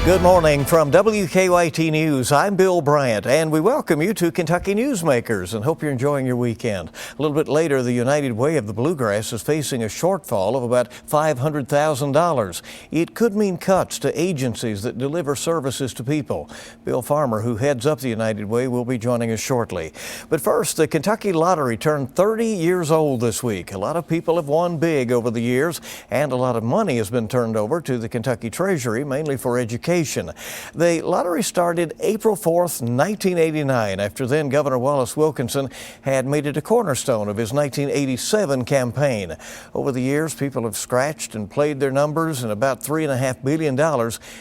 Good morning from WKYT News. I'm Bill Bryant, and we welcome you to Kentucky Newsmakers and hope you're enjoying your weekend. A little bit later, the United Way of the Bluegrass is facing a shortfall of about $500,000. It could mean cuts to agencies that deliver services to people. Bill Farmer, who heads up the United Way, will be joining us shortly. But first, the Kentucky Lottery turned 30 years old this week. A lot of people have won big over the years, and a lot of money has been turned over to the Kentucky Treasury, mainly for education. The lottery started April 4th, 1989, after then Governor Wallace Wilkinson had made it a cornerstone of his 1987 campaign. Over the years, people have scratched and played their numbers, and about $3.5 billion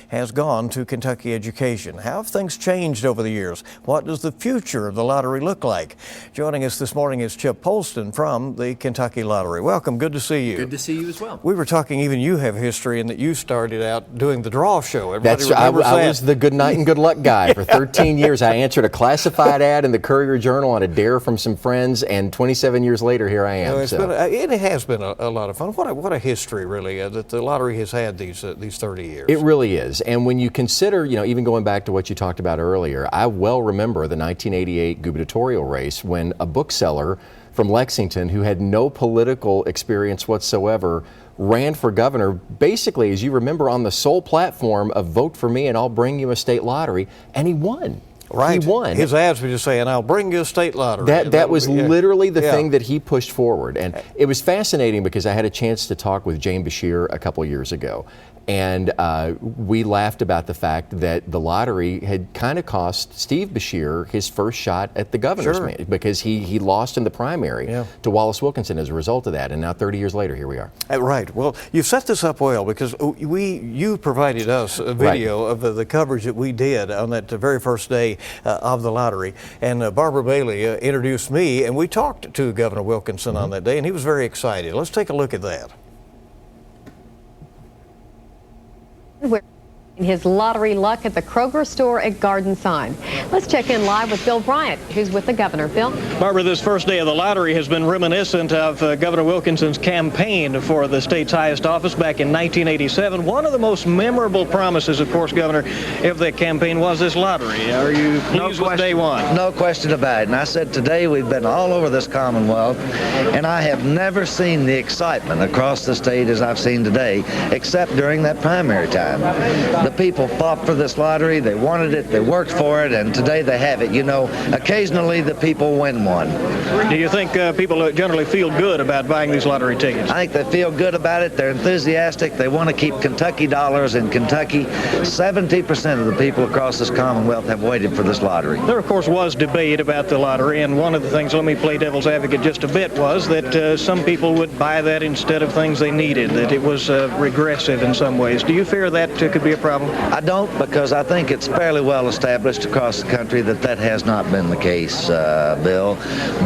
has gone to Kentucky education. How have things changed over the years? What does the future of the lottery look like? Joining us this morning is Chip Polston from the Kentucky Lottery. Welcome. Good to see you. Good to see you as well. We were talking, even you have history in that you started out doing the draw show. That's I was the good night and good luck guy for 13 years. I answered a classified ad in the Courier Journal on a dare from some friends, and 27 years later, here I am. It has been a lot of fun. What a history, really, that the lottery has had these 30 years. It really is. And when you consider, even going back to what you talked about earlier, I well remember the 1988 gubernatorial race when a bookseller from Lexington who had no political experience whatsoever ran for governor, basically, as you remember, on the sole platform of vote for me and I'll bring you a state lottery, and he won. Right. He won. His ads were just saying, I'll bring you a state lottery. That was literally the thing that he pushed forward. And it was fascinating because I had a chance to talk with Jane Bashir a couple years ago. And we laughed about the fact that the lottery had kind of cost Steve Bashir his first shot at the governor's mansion because he lost in the primary to Wallace Wilkinson as a result of that. And now 30 years later, here we are. Right. Well, you've set this up well because you provided us a video of the coverage that we did on that very first day of the lottery. And Barbara Bailey introduced me, and we talked to Governor Wilkinson on that day, and he was very excited. Let's take a look at that. In his lottery luck at the Kroger store at Garden Sign. Let's check in live with Bill Bryant, who's with the governor. Bill? Barbara, this first day of the lottery has been reminiscent of Governor Wilkinson's campaign for the state's highest office back in 1987. One of the most memorable promises, of course, Governor, of that campaign was this lottery. Are you pleased with day one? No question about it. And I said today we've been all over this Commonwealth, and I have never seen the excitement across the state as I've seen today, except during that primary time. The people fought for this lottery, they wanted it, they worked for it, and today they have it. Occasionally the people win one. Do you think people generally feel good about buying these lottery tickets? I think they feel good about it, they're enthusiastic, they want to keep Kentucky dollars in Kentucky. 70% of the people across this Commonwealth have waited for this lottery. There, of course, was debate about the lottery, and one of the things, let me play devil's advocate just a bit, was that some people would buy that instead of things they needed, that it was regressive in some ways. Do you fear that could be a problem? I don't, because I think it's fairly well established across the country that has not been the case, Bill.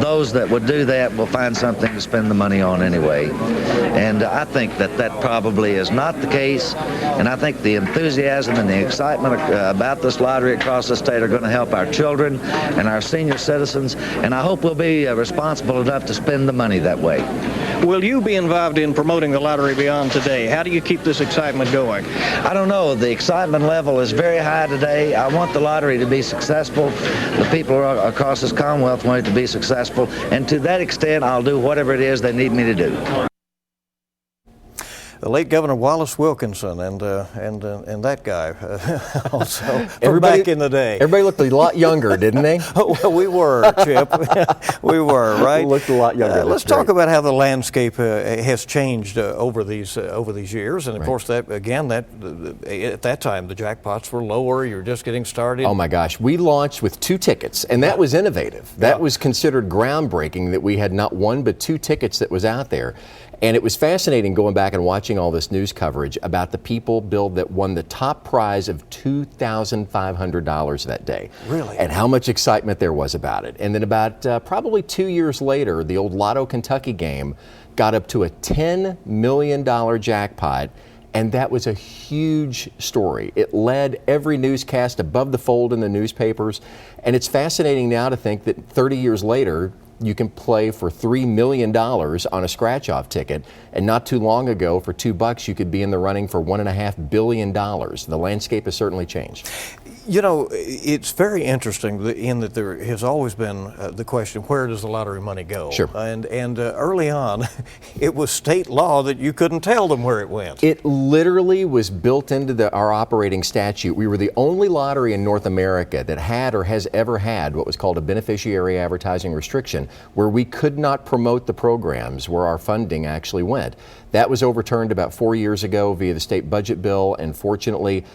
Those that would do that will find something to spend the money on anyway. And I think that probably is not the case. And I think the enthusiasm and the excitement about this lottery across the state are going to help our children and our senior citizens. And I hope we'll be responsible enough to spend the money that way. Will you be involved in promoting the lottery beyond today? How do you keep this excitement going? I don't know. The excitement level is very high today. I want the lottery to be successful. The people across this Commonwealth want it to be successful. And to that extent, I'll do whatever it is they need me to do. The late Governor Wallace Wilkinson and that guy also Everybody, back in the day. Everybody looked a lot younger, didn't they? Oh, well, we were, Chip. We were, right? We looked a lot younger. Let's talk about how the landscape has changed over these years, and of course that at that time the jackpots were lower. You're just getting started. Oh my gosh, we launched with 2 tickets, and that was innovative. That was considered groundbreaking that we had not 1 but 2 tickets that was out there. And it was fascinating going back and watching all this news coverage about the people, Bill, that won the top prize of $2,500 that day. Really? And how much excitement there was about it. And then about probably 2 years later, the old Lotto Kentucky game got up to a $10 million jackpot. And that was a huge story. It led every newscast above the fold in the newspapers. And it's fascinating now to think that 30 years later, you can play for $3 million on a scratch-off ticket, and not too long ago, for $2, you could be in the running for $1.5 billion. The landscape has certainly changed. You know, it's very interesting in that there has always been the question, where does the lottery money go? Sure. And early on, it was state law that you couldn't tell them where it went. It literally was built into our operating statute. We were the only lottery in North America that had or has ever had what was called a beneficiary advertising restriction, where we could not promote the programs where our funding actually went. That was overturned about 4 years ago via the state budget bill, and fortunately,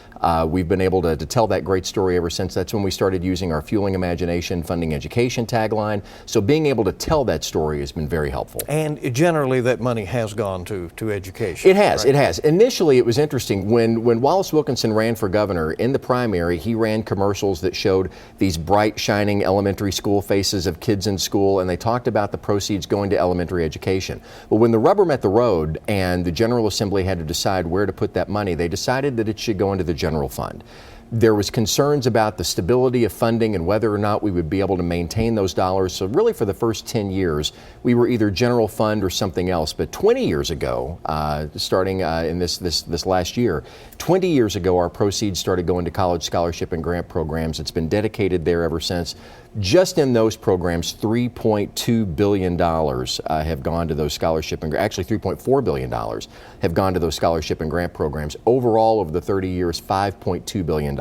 we've been able to tell that great story ever since. That's when we started using our Fueling Imagination, Funding Education tagline. So being able to tell that story has been very helpful. And generally, that money has gone to education. It has, right? It has. Initially, it was interesting. When Wallace Wilkinson ran for governor, in the primary, he ran commercials that showed these bright, shining elementary school faces of kids in school, and they talked about the proceeds going to elementary education. But when the rubber met the road and the General Assembly had to decide where to put that money, they decided that it should go into the general fund. There was concerns about the stability of funding and whether or not we would be able to maintain those dollars. So really for the first 10 years, we were either general fund or something else. But 20 years ago, starting in this last year, 20 years ago, our proceeds started going to college scholarship and grant programs. It's been dedicated there ever since. Just in those programs, $3.2 billion have gone to those scholarship and actually $3.4 billion have gone to those scholarship and grant programs. Overall, over the 30 years, $5.2 billion.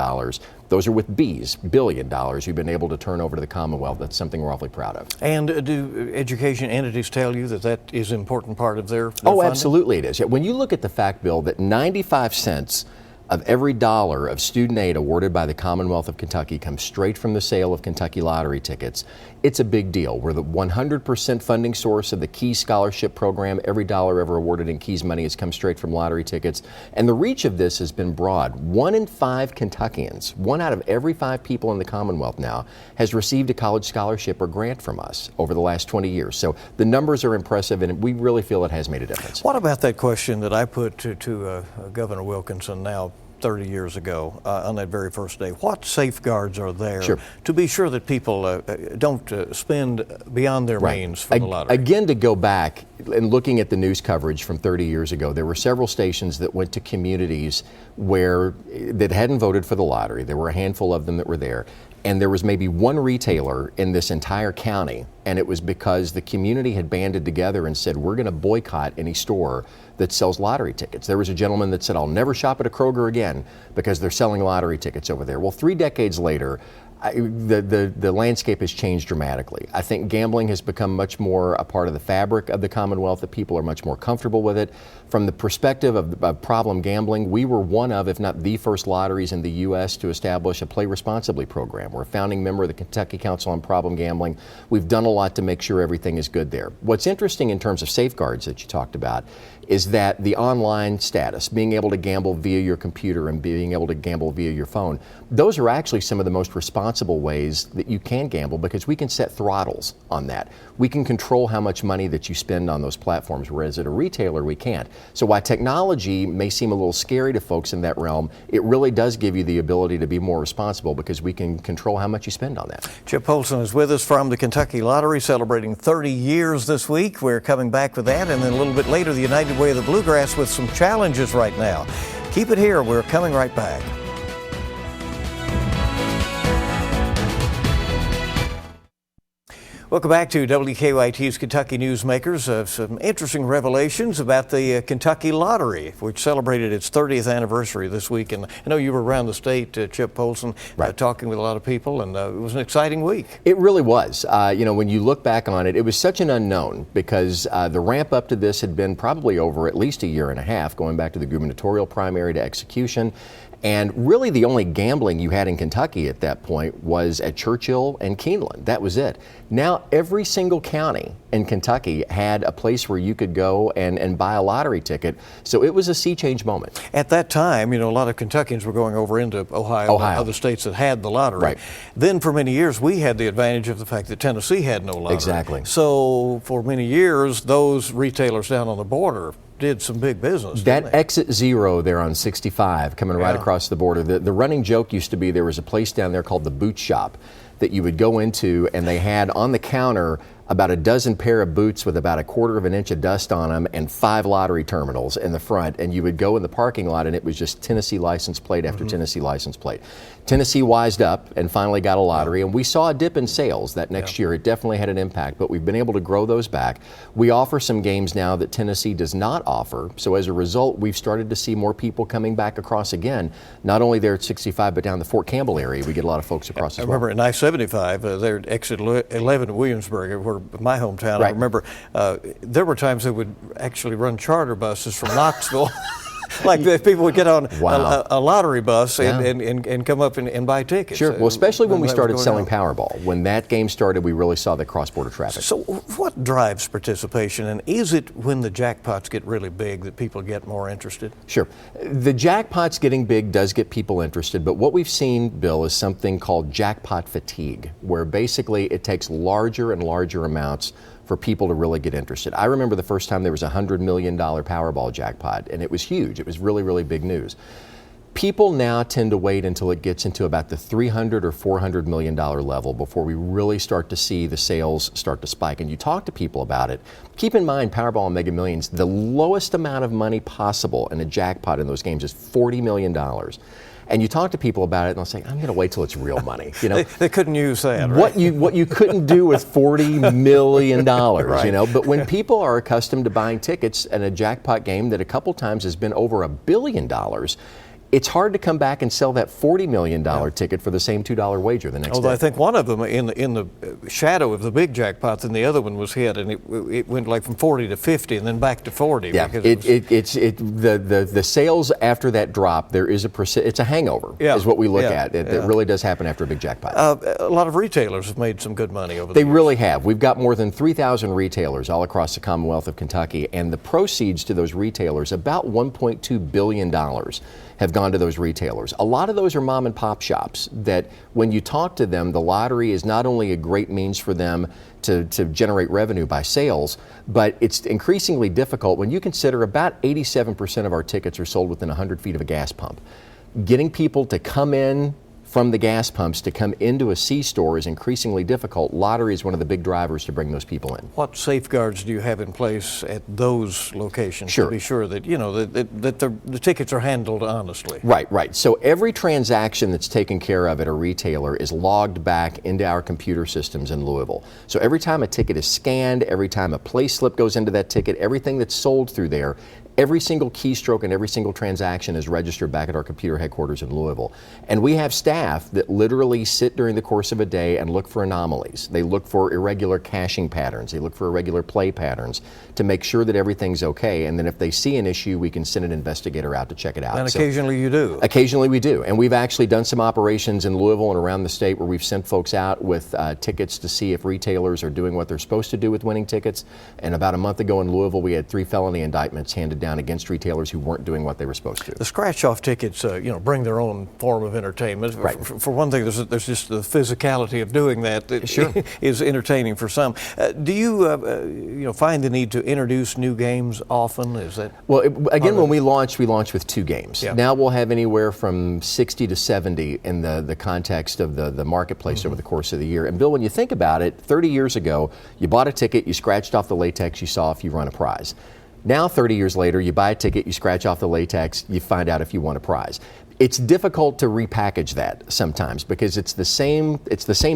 Those are with Bs, billion dollars you've been able to turn over to the Commonwealth. That's something we're awfully proud of. And do education entities tell you that is an important part of their Oh, funding? Absolutely it is. Yeah, when you look at the fact, Bill, that 95 cents of every dollar of student aid awarded by the Commonwealth of Kentucky comes straight from the sale of Kentucky lottery tickets, it's a big deal. We're the 100% funding source of the Keys Scholarship Program. Every dollar ever awarded in Keys money has come straight from lottery tickets. And the reach of this has been broad. 1 in 5 Kentuckians, 1 out of every 5 people in the Commonwealth now, has received a college scholarship or grant from us over the last 20 years. So the numbers are impressive, and we really feel it has made a difference. What about that question that I put to Governor Wilkinson now 30 years ago on that very first day? What safeguards are there to be sure that people don't spend beyond their means for the lottery? Again, to go back and looking at the news coverage from 30 years ago, there were several stations that went to communities that hadn't voted for the lottery. There were a handful of them that were there. And there was maybe one retailer in this entire county, and it was because the community had banded together and said, we're going to boycott any store that sells lottery tickets. There was a gentleman that said, I'll never shop at a Kroger again because they're selling lottery tickets over there. Well, 3 decades later, the landscape has changed dramatically. I think gambling has become much more a part of the fabric of the Commonwealth, that people are much more comfortable with it. From the perspective of problem gambling, we were one of, if not the first lotteries in the U.S. to establish a Play Responsibly program. We're a founding member of the Kentucky Council on Problem Gambling. We've done a lot to make sure everything is good there. What's interesting in terms of safeguards that you talked about is that the online status, being able to gamble via your computer and being able to gamble via your phone, those are actually some of the most responsible ways that you can gamble, because we can set throttles on that. We can control how much money that you spend on those platforms, whereas at a retailer we can't. So while technology may seem a little scary to folks in that realm, it really does give you the ability to be more responsible because we can control how much you spend on that. Chip Polston is with us from the Kentucky Lottery, celebrating 30 years this week. We're coming back with that, and then a little bit later, the United Way of the Bluegrass with some challenges right now. Keep it here. We're coming right back. Welcome back to WKYT's Kentucky Newsmakers. Some interesting revelations about the Kentucky Lottery, which celebrated its 30th anniversary this week. And I know you were around the state, Chip Polston, talking with a lot of people, and it was an exciting week. It really was. When you look back on it, it was such an unknown because the ramp up to this had been probably over at least a year and a half, going back to the gubernatorial primary to execution. And really the only gambling you had in Kentucky at that point was at Churchill and Keeneland. That was it. Now every single county in Kentucky had a place where you could go and buy a lottery ticket. So it was a sea change moment. At that time, a lot of Kentuckians were going over into Ohio. And other states that had the lottery. Right. Then for many years, we had the advantage of the fact that Tennessee had no lottery. Exactly. So for many years, those retailers down on the border did some big business. That exit 0 there on 65 coming right across the border. The running joke used to be there was a place down there called the Boot Shop that you would go into, and they had on the counter about a dozen pair of boots with about 1/4 of an inch of dust on them, and 5 lottery terminals in the front. And you would go in the parking lot, and it was just Tennessee license plate after Tennessee license plate. Tennessee wised up and finally got a lottery, and we saw a dip in sales that next year. It definitely had an impact, but we've been able to grow those back. We offer some games now that Tennessee does not offer, so as a result, we've started to see more people coming back across again, not only there at 65, but down the Fort Campbell area. We get a lot of folks across as well. I remember in I-75, there at exit 11 in Williamsburg, where my hometown, I remember there were times they would actually run charter buses from Knoxville. Like people would get on a lottery bus and come up and buy tickets. Sure. Well, especially when we started selling Powerball. When that game started, we really saw the cross-border traffic. So what drives participation, and is it when the jackpots get really big that people get more interested? Sure. The jackpots getting big does get people interested, but what we've seen, Bill, is something called jackpot fatigue, where basically it takes larger and larger amounts for people to really get interested. I remember the first time there was a $100 million Powerball jackpot, and it was huge. It was really, really big news. People now tend to wait until it gets into about the $300 or $400 million level before we really start to see the sales start to spike. And you talk to people about it. Keep in mind, Powerball and Mega Millions, the lowest amount of money possible in a jackpot in those games is $40 million. And you talk to people about it, and they'll say, "I'm going to wait till it's real money." You know, they couldn't use that. Right? What you couldn't do with $40 million. You know, but when people are accustomed to buying tickets in a jackpot game that a couple times has been over $1 billion, it's hard to come back and sell that $40 million ticket for the same $2 wager the next Although day. I think one of them in the shadow of the big jackpot, and the other one was hit, and it went like from 40 to 50 and then back to 40. Yeah, the sales after that drop, there is it's a hangover is what we look at. It really does happen after a big jackpot. A lot of retailers have made some good money over the years. They really have. We've got more than 3,000 retailers all across the Commonwealth of Kentucky, and the proceeds to those retailers, about $1.2 billion, have gone to those retailers. A lot of those are mom and pop shops that when you talk to them, the lottery is not only a great means for them to generate revenue by sales, but it's increasingly difficult when you consider about 87% of our tickets are sold within 100 feet of a gas pump. Getting people to come in from the gas pumps to come into a C-store is increasingly difficult. Lottery is one of the big drivers to bring those people in. What safeguards do you have in place at those locations to be sure that that the tickets are handled honestly? Right. So every transaction that's taken care of at a retailer is logged back into our computer systems in Louisville. So every time a ticket is scanned, every time a play slip goes into that ticket, everything that's sold through there, every single keystroke and every single transaction is registered back at our computer headquarters in Louisville. And we have staff that literally sit during the course of a day and look for anomalies. They look for irregular caching patterns. They look for irregular play patterns to make sure that everything's okay. And then if they see an issue, we can send an investigator out to check it out. And occasionally you do. Occasionally we do. And we've actually done some operations in Louisville and around the state where we've sent folks out with tickets to see if retailers are doing what they're supposed to do with winning tickets. And about a month ago in Louisville, we had 3 felony indictments handed down against retailers who weren't doing what they were supposed to. The scratch-off tickets, bring their own form of entertainment. Right. For one thing, there's just the physicality of doing that is entertaining for some. Do you find the need to introduce new games often? Is that when we launch with 2 games. Yeah. Now we'll have anywhere from 60 to 70 in the context of the marketplace over the course of the year. And Bill, when you think about it, 30 years ago, you bought a ticket, you scratched off the latex, you saw if you won a prize. Now, 30 years later, you buy a ticket, you scratch off the latex, you find out if you won a prize. It's difficult to repackage that sometimes because it's the same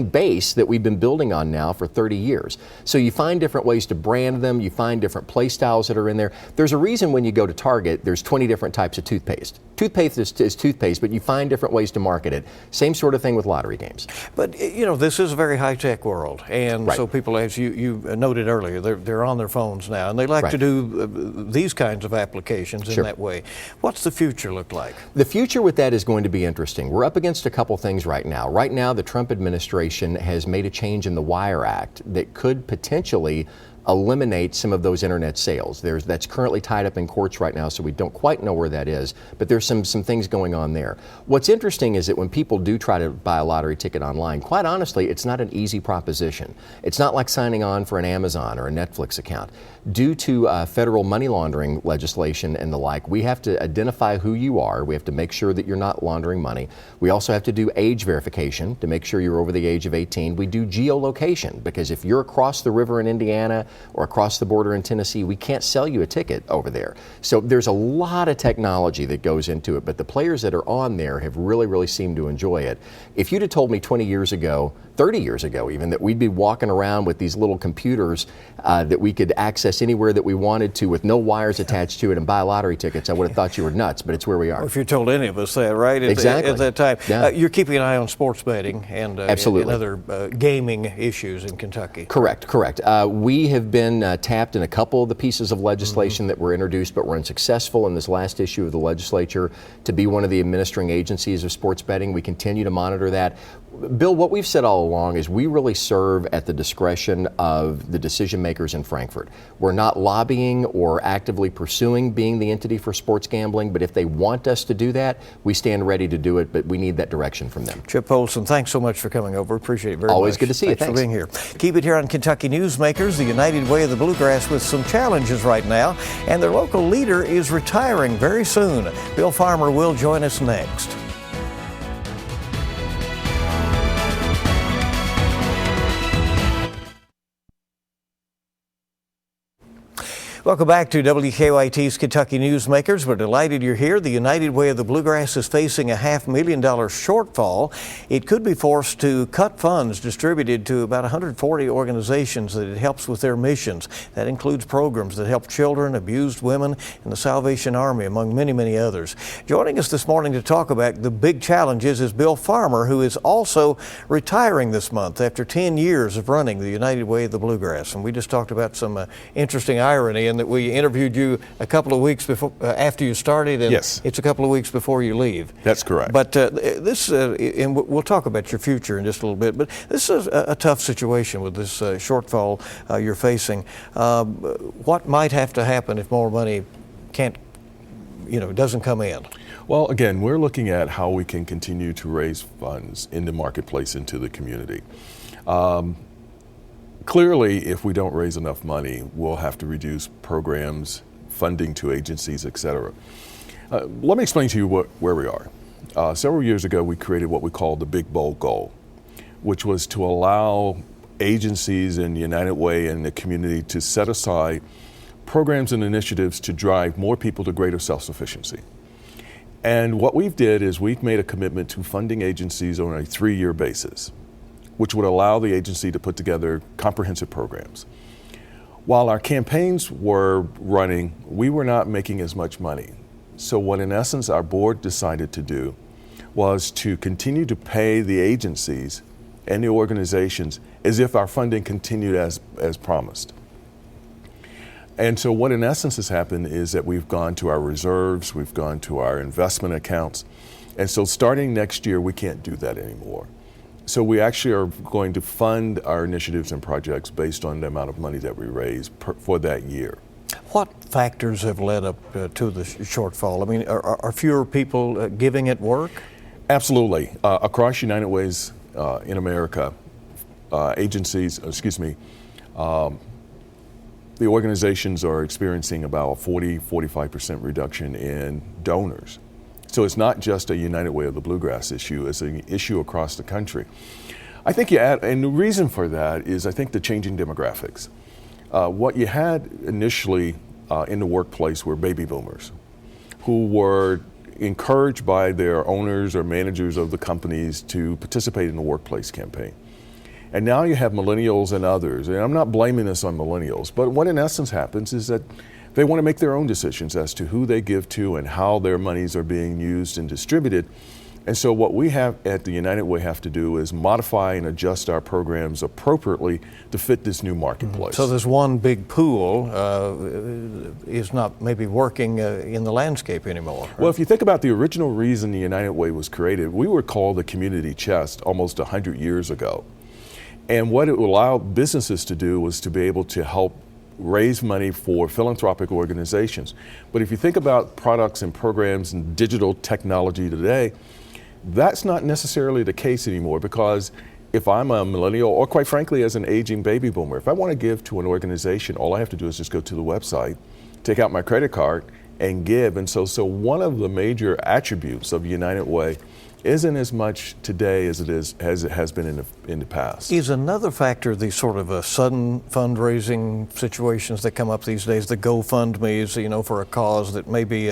base that we've been building on now for 30 years. So you find different ways to brand them, you find different play styles that are in there. There's a reason when you go to Target, there's 20 different types of toothpaste. Toothpaste is toothpaste, but you find different ways to market it. Same sort of thing with lottery games. But, this is a very high-tech world, and so people, as you noted earlier, they're on their phones now, and they like to do these kinds of applications in that way. What's the future look like? The future with that is going to be interesting. We're up against a couple things right now. Right now, the Trump administration has made a change in the Wire Act that could potentially eliminate some of those internet sales. That's currently tied up in courts right now, so we don't quite know where that is, but there's some things going on there. What's interesting is that when people do try to buy a lottery ticket online, quite honestly, it's not an easy proposition. It's not like signing on for an Amazon or a Netflix account. Due to federal money laundering legislation and the like, we have to identify who you are. We have to make sure that you're not laundering money. We also have to do age verification to make sure you're over the age of 18. We do geolocation, because if you're across the river in Indiana or across the border in Tennessee, we can't sell you a ticket over there. So there's a lot of technology that goes into it, but the players that are on there have really seemed to enjoy it. If you'd have told me 20 years ago, 30 years ago even, that we'd be walking around with these little computers that we could access anywhere that we wanted to with no wires attached to it and buy lottery tickets, I would have thought you were nuts, but it's where we are. Well, if you told any of us that, right? Exactly. At that time. Yeah. You're keeping an eye on sports betting and Absolutely. other gaming issues in Kentucky. Correct. We have been tapped in a couple of the pieces of legislation that were introduced, but were unsuccessful in this last issue of the legislature to be one of the administering agencies of sports betting. We continue to monitor that. Bill, what we've said all along is we really serve at the discretion of the decision makers in Frankfort. We're not lobbying or actively pursuing being the entity for sports gambling, but if they want us to do that, we stand ready to do it, but we need that direction from them. Chip Polston, thanks so much for coming over. Appreciate it very much. Always good to see you. Thanks for being here. Keep it here on Kentucky Newsmakers, the United Way of the Bluegrass, with some challenges right now, and their local leader is retiring very soon. Bill Farmer will join us next. Welcome back to WKYT's Kentucky Newsmakers. We're delighted you're here. The United Way of the Bluegrass is facing a $500,000 shortfall. It could be forced to cut funds distributed to about 140 organizations that it helps with their missions. That includes programs that help children, abused women, and the Salvation Army, among many others. Joining us this morning to talk about the big challenges is Bill Farmer, who is also retiring this month after 10 years of running the United Way of the Bluegrass. And we just talked about some interesting irony in that we interviewed you a couple of weeks before, after you started, and yes, it's a couple of weeks before you leave. That's correct. But this, and we'll talk about your future in just a little bit, but this is a tough situation with this shortfall you're facing. What might have to happen if more money doesn't come in? Well, again, we're looking at how we can continue to raise funds in the marketplace, into the community. Clearly, if we don't raise enough money, we'll have to reduce programs, funding to agencies, et cetera. Let me explain to you where we are. Several years ago, we created what we call the Big Bold Goal, which was to allow agencies in United Way and the community to set aside programs and initiatives to drive more people to greater self-sufficiency. And what we've did is we've made a commitment to funding agencies on a 3-year basis, which would allow the agency to put together comprehensive programs. While our campaigns were running, we were not making as much money. So what in essence our board decided to do was to continue to pay the agencies and the organizations as if our funding continued as promised. And so what in essence has happened is that we've gone to our reserves, we've gone to our investment accounts, and so starting next year we can't do that anymore. So we actually are going to fund our initiatives and projects based on the amount of money that we raise for that year. What factors have led up to the shortfall? I mean, are fewer people giving it work? Absolutely. Across United Ways in America, the organizations are experiencing about a 40-45% reduction in donors. So it's not just a United Way of the Bluegrass issue, it's an issue across the country. I think and the reason for that is I think the changing demographics. What you had initially in the workplace were baby boomers who were encouraged by their owners or managers of the companies to participate in the workplace campaign. And now you have millennials and others, and I'm not blaming this on millennials, but what in essence happens is that they want to make their own decisions as to who they give to and how their monies are being used and distributed. And so what we have at the United Way have to do is modify and adjust our programs appropriately to fit this new marketplace. So this one big pool is not maybe working in the landscape anymore. Right? Well, if you think about the original reason the United Way was created, we were called the community chest almost 100 years ago. And what it allowed businesses to do was to be able to help raise money for philanthropic organizations. But if you think about products and programs and digital technology today, that's not necessarily the case anymore, because if I'm a millennial, or quite frankly, as an aging baby boomer, if I want to give to an organization, all I have to do is just go to the website, take out my credit card, and give. And so one of the major attributes of United Way isn't as much today as it has been in the past. Is another factor the sort of sudden fundraising situations that come up these days, the GoFundMes, for a cause that may be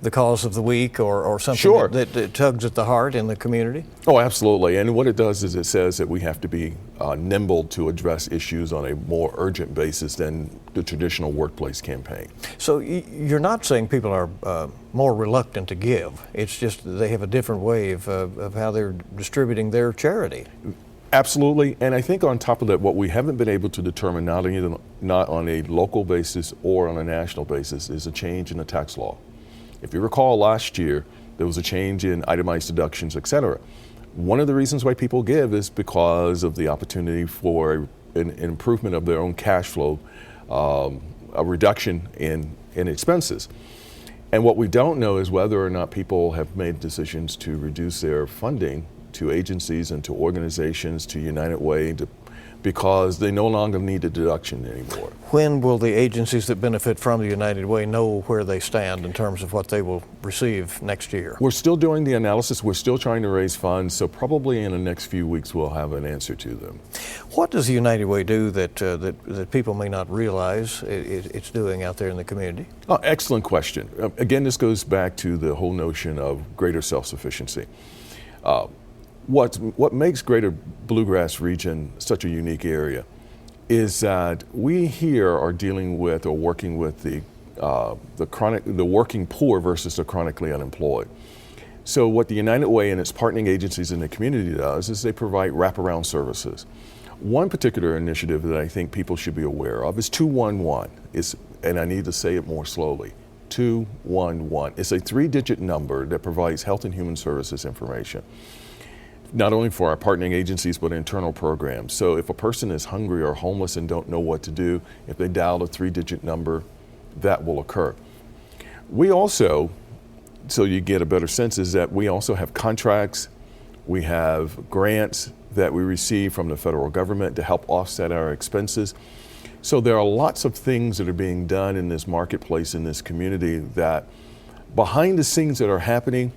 the cause of the week or something Sure. that tugs at the heart in the community? Oh, absolutely. And what it does is it says that we have to be nimble to address issues on a more urgent basis than the traditional workplace campaign. So you're not saying people are more reluctant to give. It's just they have a different way of how they're distributing their charity. Absolutely. And I think on top of that, what we haven't been able to determine, not on a local basis or on a national basis, is a change in the tax law. If you recall, last year, there was a change in itemized deductions, et cetera. One of the reasons why people give is because of the opportunity for an improvement of their own cash flow, a reduction in expenses. And what we don't know is whether or not people have made decisions to reduce their funding to agencies and to organizations, to United Way, because they no longer need a deduction anymore. When will the agencies that benefit from the United Way know where they stand in terms of what they will receive next year? We're still doing the analysis. We're still trying to raise funds. So probably in the next few weeks, we'll have an answer to them. What does the United Way do that people may not realize it's doing out there in the community? Oh, excellent question. Again, this goes back to the whole notion of greater self-sufficiency. What makes Greater Bluegrass region such a unique area is that we here are dealing with or working with the working poor versus the chronically unemployed. So what the United Way and its partnering agencies in the community does is they provide wraparound services. One particular initiative that I think people should be aware of is 211. And I need to say it more slowly. 211. It's a 3-digit number that provides health and human services information, not only for our partnering agencies, but internal programs. So if a person is hungry or homeless and don't know what to do, if they dial a 3-digit number, that will occur. We also, so you get a better sense, is that we also have contracts, we have grants that we receive from the federal government to help offset our expenses. So there are lots of things that are being done in this marketplace, in this community, that behind the scenes that are happening.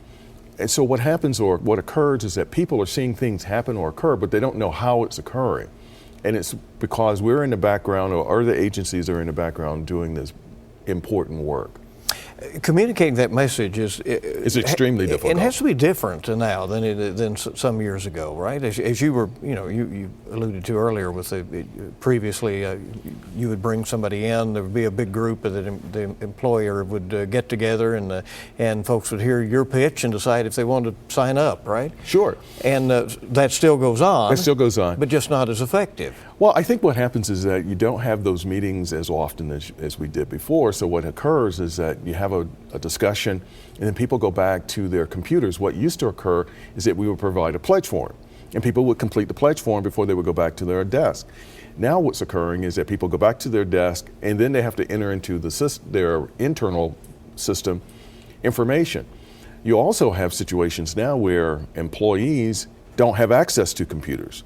And so what happens or what occurs is that people are seeing things happen or occur, but they don't know how it's occurring. And it's because we're in the background, or other agencies are in the background doing this important work. Communicating that message is extremely difficult. It has to be different now than some years ago, right? As you were, you alluded to earlier with previously, you would bring somebody in. There would be a big group that the employer would get together, and folks would hear your pitch and decide if they wanted to sign up, right? Sure. And that still goes on. That still goes on, but just not as effective. Well, I think what happens is that you don't have those meetings as often as we did before. So what occurs is that you have a discussion, and then people go back to their computers. What used to occur is that we would provide a pledge form, and people would complete the pledge form before they would go back to their desk. Now what's occurring is that people go back to their desk, and then they have to enter into their internal system information. You also have situations now where employees don't have access to computers.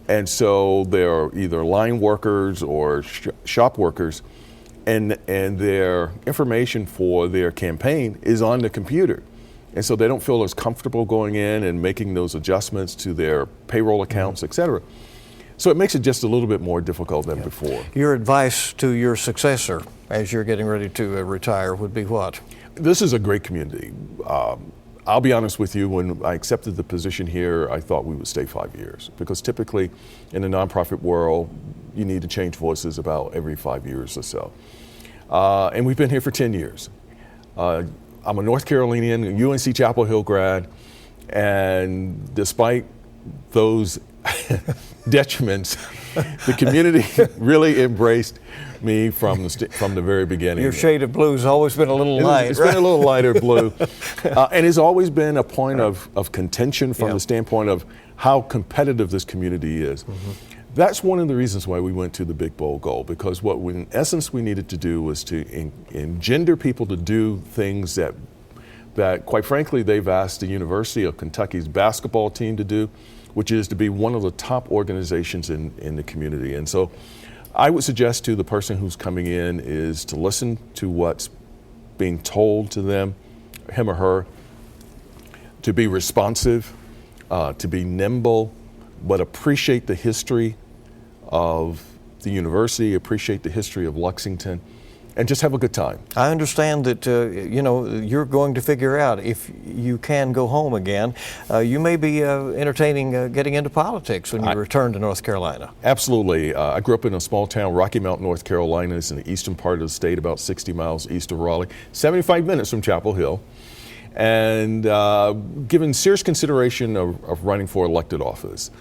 And so they're either line workers or shop workers, and their information for their campaign is on the computer. And so they don't feel as comfortable going in and making those adjustments to their payroll accounts, et cetera. So it makes it just a little bit more difficult than before. Your advice to your successor as you're getting ready to retire would be what? This is a great community. I'll be honest with you, when I accepted the position here, I thought we would stay 5 years, because typically in the nonprofit world, you need to change voices about every 5 years or so. And we've been here for 10 years. I'm a North Carolinian, UNC Chapel Hill grad, and despite those detriments, the community really embraced me from the very beginning. Your shade of blue has always been a little light. It's been a little lighter blue. And it's always been a point of contention from the standpoint of how competitive this community is. Mm-hmm. That's one of the reasons why we went to the Big Bold Goal, because what in essence we needed to do was to engender people to do things that quite frankly they've asked the University of Kentucky's basketball team to do, which is to be one of the top organizations in the community. And so I would suggest to the person who's coming in is to listen to what's being told to them, him or her, to be responsive, to be nimble, but appreciate the history of the university, appreciate the history of Lexington, and just have a good time. I understand that, you're going to figure out if you can go home again. You may be entertaining getting into politics when you return to North Carolina. Absolutely. I grew up in a small town, Rocky Mount, North Carolina. It's in the eastern part of the state, about 60 miles east of Raleigh, 75 minutes from Chapel Hill. And given serious consideration of running for elected office.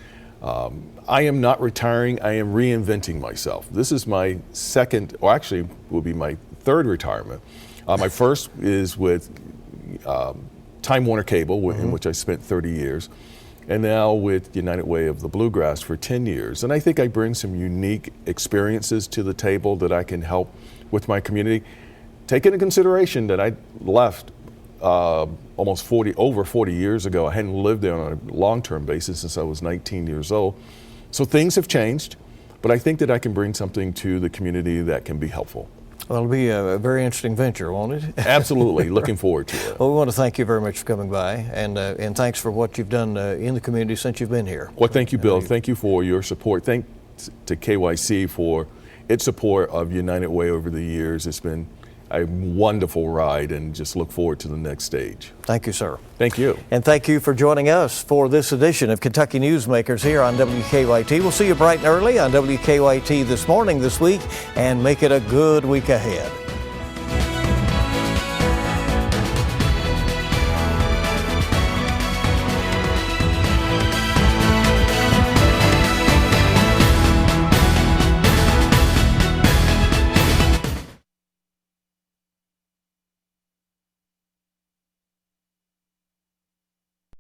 I am not retiring, I am reinventing myself. This is my second, or actually will be my third retirement. My first is with Time Warner Cable, in which I spent 30 years, and now with United Way of the Bluegrass for 10 years. And I think I bring some unique experiences to the table that I can help with my community. Take into consideration that I left over 40 years ago. I hadn't lived there on a long-term basis since I was 19 years old. So things have changed, but I think that I can bring something to the community that can be helpful. Well, it'll be a very interesting venture, won't it? Absolutely. Looking forward to it. Well, we want to thank you very much for coming by, and thanks for what you've done in the community since you've been here. Well, thank you, Bill. Thank you for your support. Thanks to KYC for its support of United Way over the years. It's been a wonderful ride, and just look forward to the next stage. Thank you, sir. Thank you. And thank you for joining us for this edition of Kentucky Newsmakers here on WKYT. We'll see you bright and early on WKYT this morning, this week, and make it a good week ahead.